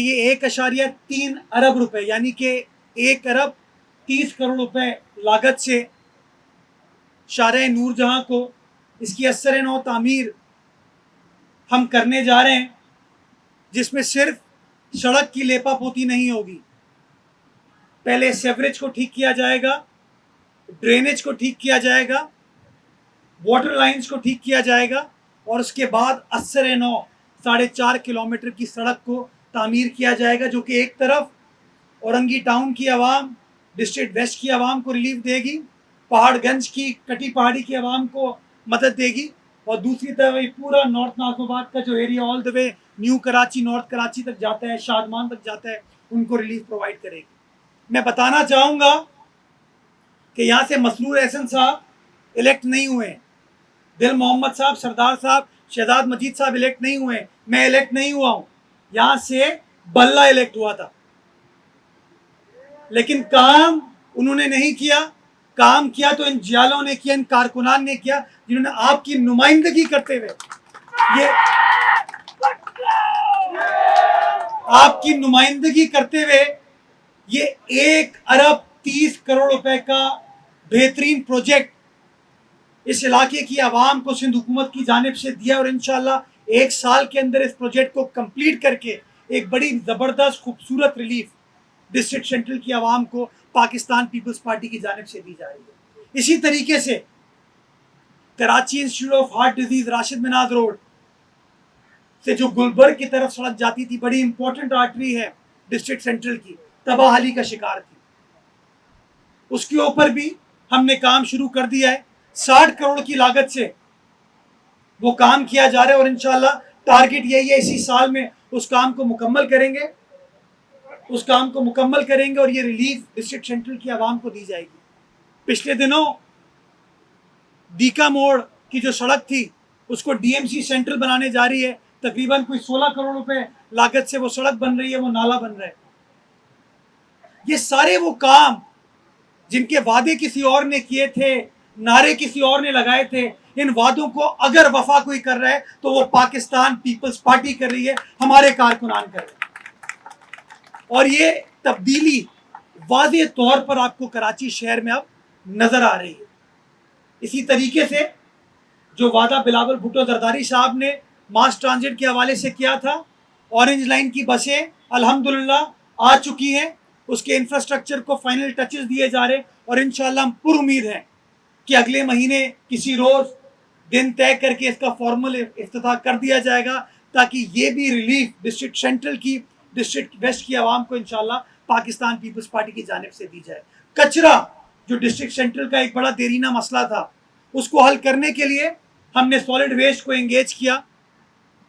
ये 1.3 अरब रुपए यानी कि 1 अरब 30 करोड़ रुपए लागत से शाहराह नूरजहां को इसकी असर नौ तामीर हम करने जा रहे हैं, जिसमें सिर्फ सड़क की लेपापोती नहीं होगी। पहले सेवरेज को ठीक किया जाएगा, ड्रेनेज को ठीक किया जाएगा, वाटर लाइंस को ठीक किया जाएगा और उसके बाद असर नौ 4.5 किलोमीटर की सड़क को तामीर किया जाएगा, जो कि एक तरफ औरंगी टाउन की आवाम, डिस्ट्रिक्ट वेस्ट की आवाम को रिलीफ देगी, पहाड़गंज की कटी पहाड़ी की आवाम को मदद देगी और दूसरी तरफ पूरा नॉर्थ नाज़िमाबाद का जो area all the way new Karachi, north Karachi तक जाता है, शादमान तक जाता है, उनको रिलीफ प्रोवाइड करेगी। मैं बताना चाहूँगा कि यहाँ से मसरूर एहसन साहब इलेक्ट नहीं हुए, दिल मोहम्मद साहब, सरदार साहब, शहजाद मजीद साहब इलेक्ट नहीं हुए, मैं इलेक्ट नहीं हुआ हूँ। यहाँ से बल्ला इलेक्ट हुआ था, लेकिन काम उन्होंने नहीं किया। काम किया तो इन जियालों ने किया, इन कारकुनान ने किया, जिन्होंने आपकी नुमाइंदगी करते हुए ये आपकी नुमाइंदगी करते हुए ये 1 अरब 30 करोड़ रुपए का बेहतरीन प्रोजेक्ट इस इलाके की आवाम को सिंध हुकूमत की जानिब से दिया और इंशाल्लाह 1 साल के अंदर इस प्रोजेक्ट को कंप्लीट करके एक बड़ी ज़बरदस्त खूबसूरत रिलीफ डिस्ट्रिक्ट सेंट्रल की आवाम को पाकिस्तान पीपल्स पार्टी की जानिब से दी जा रही है। इसी तरीके से Karachi institute of heart disease Rashid Minaj road से जो गुलबर्ग की तरफ सड़क जाती थी, बड़ी इंपॉर्टेंट आर्टरी है डिस्ट्रिक्ट सेंट्रल की, तबाहली का शिकार थी, उसके ऊपर भी हमने काम शुरू कर दिया है। 60 करोड़ की लागत से वो काम किया जा रहा है और इंशाल्लाह टारगेट यही है, इसी साल में उस काम को मुकम्मल करेंगे, और ये रिलीफ डिस्ट्रिक्ट सेंट्रल की आवाम को दी जाएगी। पिछले दिनों दीका मोड़ की जो सड़क थी उसको डीएमसी सेंट्रल बनाने जा रही है, तकरीबन कोई 16 करोड़ रुपए लागत से वो सड़क बन रही है, वो नाला बन रहा है। ये सारे वो काम जिनके वादे किसी और ने किए थे, नारे किसी और ने लगाए थे, इन वादों को अगर वफा कोई कर रहा है तो वो पाकिस्तान पीपल्स पार्टी कर रही है, हमारे कारकुनान कर रहे हैं। और ये तब्दीली वाज़ेह तौर पर आपको कराची शहर में अब नजर आ रही है। इसी तरीके से जो वादा बिलावल भुट्टो जरदारी साहब ने मास ट्रांजिट के हवाले से किया था, ऑरेंज लाइन की बसें अल्हम्दुलिल्लाह आ चुकी हैं, उसके इंफ्रास्ट्रक्चर को फाइनल टचेस दिए जा रहे हैं और इंशाल्लाह हम पुरुमीद हैं कि अगले महीने किसी रोज़ दिन तय करके इसका फॉर्मल इफ्तिताह कर दिया जाएगा, ताकि ये भी रिलीफ डिस्ट्रिक्ट सेंट्रल की, डिस्ट्रिक्ट वेस्ट की आवाम को इंशाल्लाह पाकिस्तान पीपल्स पार्टी की जानिब से दी जाए। कचरा जो डिस्ट्रिक्ट सेंट्रल का एक बड़ा देरीना मसला था, उसको हल करने के लिए हमने सॉलिड वेस्ट को एंगेज किया,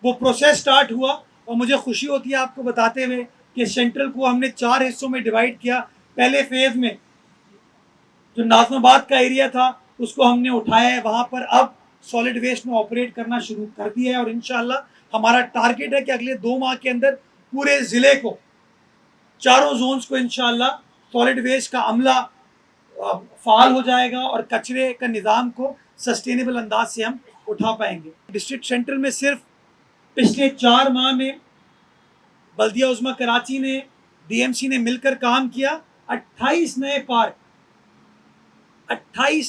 वो प्रोसेस स्टार्ट हुआ और मुझे खुशी होती है आपको बताते हुए कि सेंट्रल को हमने 4 हिस्सों में डिवाइड किया। पहले फेज में जो नाज़िमाबाद का एरिया था उसको हमने उठाया है, वहाँ पर अब सॉलिड वेस्ट में ऑपरेट करना शुरू कर दिया है और इंशाल्लाह हमारा टारगेट है कि अगले 2 माह के अंदर पूरे ज़िले को, चारों जोन्स को इंशाल्लाह सॉलिड वेस्ट का अमला फाल हो जाएगा और कचरे का निज़ाम को सस्टेनेबल अंदाज से हम उठा पाएंगे। डिस्ट्रिक्ट सेंट्रल में सिर्फ पिछले 4 माह में बल्दिया उज़्मा कराची ने, डीएमसी ने मिलकर काम किया, 28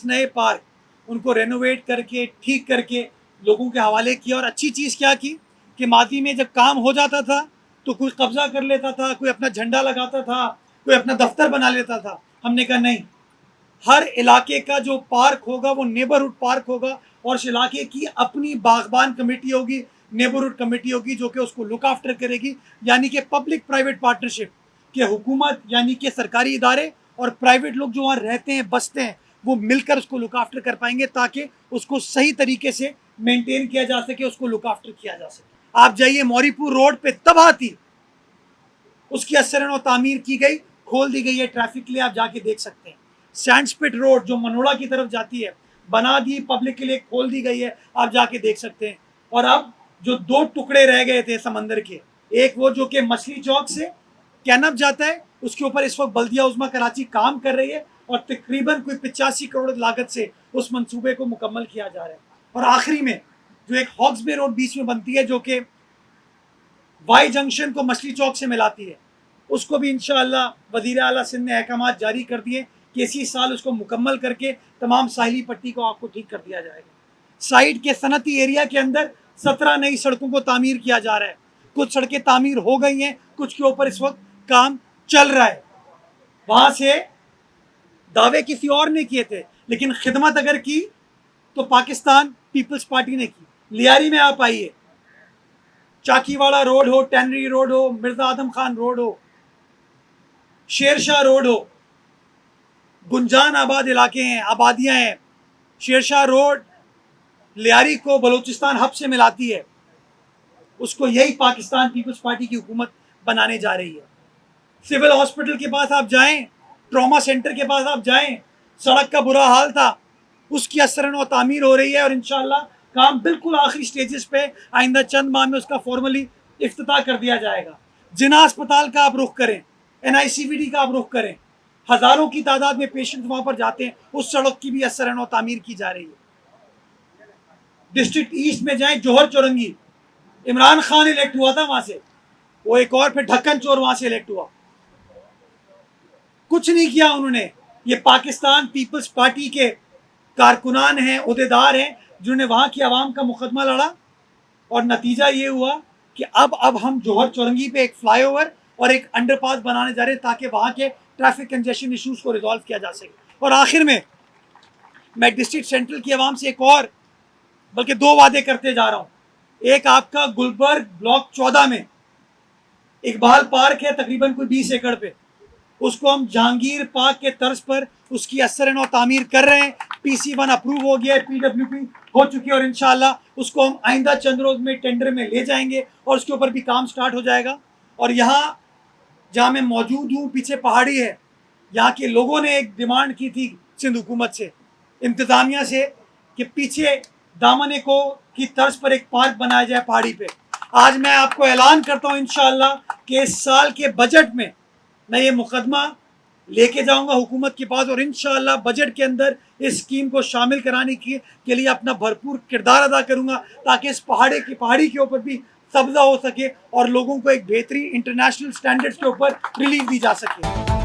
नए पार्क उनको रेनोवेट करके, ठीक करके लोगों के हवाले किया। और अच्छी चीज़ क्या की कि माजी में जब काम हो जाता था तो कोई कब्जा कर लेता था, कोई अपना झंडा लगाता था, कोई अपना दफ्तर बना लेता था। हमने कहा नहीं, हर इलाके का जो पार्क होगा वो नेबरहुड पार्क होगा और उस इलाके की अपनी बागबान कमेटी होगी, नेबरहुड कमेटी होगी, जो कि उसको लुक आफ्टर करेगी। यानी कि पब्लिक प्राइवेट पार्टनरशिप के हुकूमत यानी कि सरकारी इदारे और प्राइवेट लोग जो वहाँ रहते हैं, बसते हैं, वो मिलकर उसको लुक आफ्टर कर पाएंगे ताकि उसको सही तरीके से मेंटेन किया जा सके, उसको लुक आफ्टर किया जा सके। आप जाइए मौरीपुर रोड पे तबाह थी, उसकी असरन और तामीर की गई, खोल दी गई है ट्रैफिक के लिए, आप जाके देख सकते हैं। सैंडस्पिट रोड जो मनोड़ा की तरफ जाती है, बना दी, पब्लिक के लिए खोल दी गई है, आप जाके देख सकते हैं। और अब जो 2 टुकड़े रह गए थे समंदर के, एक वो जो कि मछली चौक से कैनप जाता है, उसके ऊपर इस वक्त बल्दिया उज़्मा कराची काम कर रही है और तकरीबन कोई 85 करोड़ लागत से उस मंसूबे को मुकम्मल किया जा रहा है। और आखिरी में जो एक हॉक्स बे रोड बीच में बनती है, जो कि वाई जंक्शन को मछली चौक से मिलाती है, उसको भी इंशाअल्लाह वज़ीर आला सिंध ने अहकाम जारी कर दिए कि इसी साल उसको मुकम्मल करके तमाम साहिली पट्टी को आपको ठीक कर दिया जाएगा। साइड के सनती एरिया के अंदर 17 नई सड़कों को तामीर किया जा रहा है। कुछ सड़कें तामीर हो गई हैं, कुछ के ऊपर इस वक्त काम चल रहा है। वहाँ से दावे किसी और ने किए थे, लेकिन खिदमत अगर की तो पाकिस्तान पीपल्स पार्टी ने की। लियारी में आप आइए, चाकीवाड़ा रोड हो, टैनरी रोड हो, मिर्जा आदम खान रोड हो, शेरशाह रोड हो, गुंजान आबाद इलाके हैं, आबादियां हैं। शेरशाह रोड लियारी को बलूचिस्तान हब से मिलाती है, उसको यही पाकिस्तान पीपल्स पार्टी की हुकूमत बनाने जा रही है। सिविल हॉस्पिटल के पास आप जाएं, ट्रॉमा सेंटर के पास आप जाएं, सड़क का बुरा हाल था, उसकी असरन व तामीर हो रही है और इंशाअल्लाह काम बिल्कुल आखिरी स्टेजेस पे, आइंदा चंद माह में उसका फॉर्मली इफ्तिताह कर दिया जाएगा। जिना अस्पताल का आप रुख करें, NICVD का आप रुख करें, हज़ारों की तादाद में पेशेंट वहाँ पर जाते हैं, उस सड़क की भी असरन व तामीर की जा रही है। डिस्ट्रिक्ट ईस्ट में जाएं, जौहर चौरंगी, इमरान खान इलेक्ट हुआ था वहाँ से, वो एक और फिर ढक्कन चोर वहाँ से इलेक्ट हुआ। कुछ नहीं किया उन्होंने। ये पाकिस्तान पीपल्स पार्टी के कारकुनान हैं, ओहदेदार हैं, जिन्होंने वहाँ की आवाम का मुकदमा लड़ा और नतीजा ये हुआ कि अब हम जौहर चौरंगी पे एक फ्लाईओवर और एक अंडरपास बनाने जा रहे हैं ताकि वहाँ के ट्रैफिक कंजेशन इश्यूज को रिजॉल्व किया जा सके। और आखिर में मैं डिस्ट्रिक्ट सेंट्रल की आवाम से एक और बल्कि 2 वादे करते जा रहा हूँ। एक आपका गुलबर्ग ब्लॉक 14 में इकबाल पार्क है, तकरीबन कोई 20 एकड़ पे, उसको हम जहांगीर पार्क के तर्ज पर उसकी असरन और तामीर कर रहे हैं। PC1 अप्रूव हो गया है, PWP हो चुकी है और इंशाअल्लाह उसको हम आइंदा चंद रोज में टेंडर में ले जाएंगे और उसके ऊपर भी काम स्टार्ट हो जाएगा। और यहाँ जहाँ मैं मौजूद हूँ, पीछे पहाड़ी है, यहाँ के लोगों ने एक डिमांड की थी सिंध हुकूमत से, इंतज़ामिया से, कि पीछे दामने को की तर्ज पर एक पार्क बनाया जाए पहाड़ी पे। आज मैं आपको ऐलान करता हूँ इंशाअल्लाह कि इस साल के बजट में मैं ये मुकदमा लेके जाऊंगा हुकूमत के पास और इंशाअल्लाह बजट के अंदर इस स्कीम को शामिल कराने के लिए अपना भरपूर किरदार अदा करूंगा ताकि इस पहाड़ी के ऊपर भी सब्जा हो सके और लोगों को एक बेहतरीन इंटरनेशनल स्टैंडर्ड्स के ऊपर रिलीफ दी जा सके।